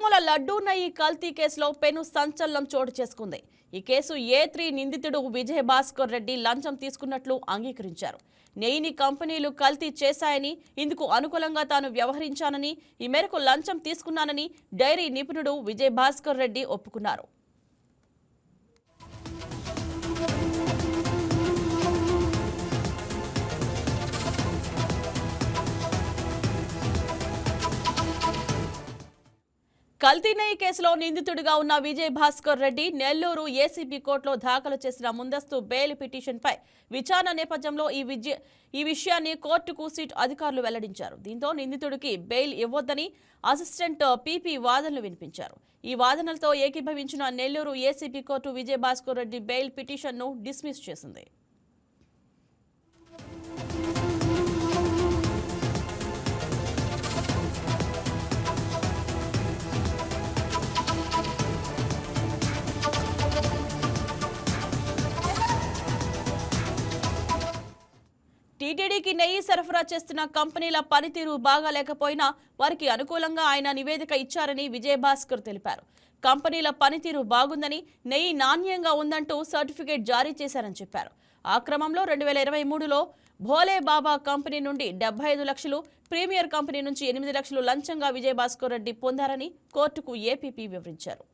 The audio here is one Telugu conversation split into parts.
గ్రాముల లడ్డూ నెయ్యి కల్తీ కేసులో పెను సంచలనం చోటు చేసుకుంది. ఈ కేసు A3 నిందితుడు విజయ్ భాస్కర్ రెడ్డి లంచం తీసుకున్నట్లు అంగీకరించారు. నెయ్యిని కంపెనీలు కల్తీ చేశాయని, ఇందుకు అనుకూలంగా తాను వ్యవహరించానని, ఈ మేరకు లంచం తీసుకున్నానని డైరీ నిపుణుడు విజయ్ భాస్కర్ రెడ్డి ఒప్పుకున్నారు. కల్తీ నెయ్యి కేసులో నిందితుడిగా ఉన్న విజయ్ భాస్కర్ రెడ్డి నెల్లూరు ఏసీబీ కోర్టులో దాఖలు చేసిన ముందస్తు బెయిల్ పిటిషన్పై విచారణ నేపథ్యంలో ఈ విషయాన్ని కోర్టుకు సిట్ అధికారులు వెల్లడించారు. దీంతో నిందితుడికి బెయిల్ ఇవ్వొద్దని అసిస్టెంట్ పీపీ వాదనలు వినిపించారు. ఈ వాదనలతో ఏకీభవించిన Nellore ACB court Vijay Bhaskar Reddy bail పిటిషన్ను డిస్మిస్ చేసింది. టీటీడీకి నెయ్యి సరఫరా చేస్తున్న కంపెనీల పనితీరు బాగా లేకపోయినా వారికి అనుకూలంగా ఆయన నివేదిక ఇచ్చారని విజయ్ భాస్కర్ తెలిపారు. కంపెనీల పనితీరు బాగుందని, నెయ్యి నాణ్యంగా ఉందంటూ సర్టిఫికేట్ జారీ చేశారని చెప్పారు. ఆ క్రమంలో 2023లో భోలే బాబా కంపెనీ నుండి 75 లక్షలు, ప్రీమియర్ కంపెనీ నుంచి 8 లక్షలు లంచంగా విజయ్ భాస్కర్ రెడ్డి పొందారని కోర్టుకు ఏపీపీ వివరించారు.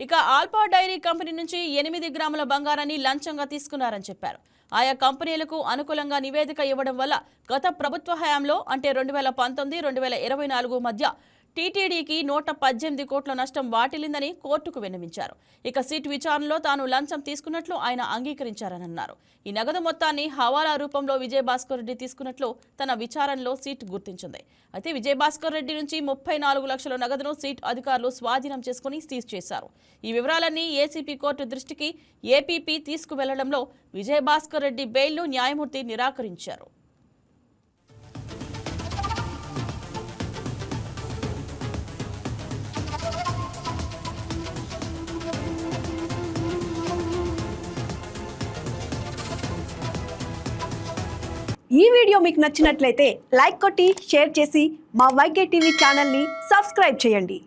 ఇక ఆల్ఫా డైరీ కంపెనీ నుంచి 8 గ్రాముల బంగారాన్ని లంచంగా తీసుకున్నారని చెప్పారు. ఆయా కంపెనీలకు అనుకూలంగా నివేదిక ఇవ్వడం వల్ల గత ప్రభుత్వ హయాంలో అంటే 2019-2024 మధ్య టీటీడీకి 118 కోట్ల నష్టం వాటిల్లిందని కోర్టుకు విన్నవించారు. ఇక సిట్ విచారణలో తాను లంచం తీసుకున్నట్లు ఆయన అంగీకరించారని అన్నారు. ఈ నగదు మొత్తాన్ని హవాలా రూపంలో విజయ్ భాస్కర్ రెడ్డి తీసుకున్నట్లు తన విచారణలో సిట్ గుర్తించింది. అయితే విజయ్ భాస్కర్ రెడ్డి నుంచి 34 లక్షల నగదును సిట్ అధికారులు స్వాధీనం చేసుకుని సీజ్ చేశారు. ఈ వివరాలన్నీ ఏసీపీ కోర్టు దృష్టికి ఏపీపీ తీసుకువెళ్లడంలో విజయ్ భాస్కర్ రెడ్డి బెయిల్ను న్యాయమూర్తి నిరాకరించారు. ఈ వీడియో మీకు నచ్చినట్లయితే లైక్ కొట్టి షేర్ చేసి మా వైకే టీవీ ఛానల్ని సబ్స్క్రైబ్ చేయండి.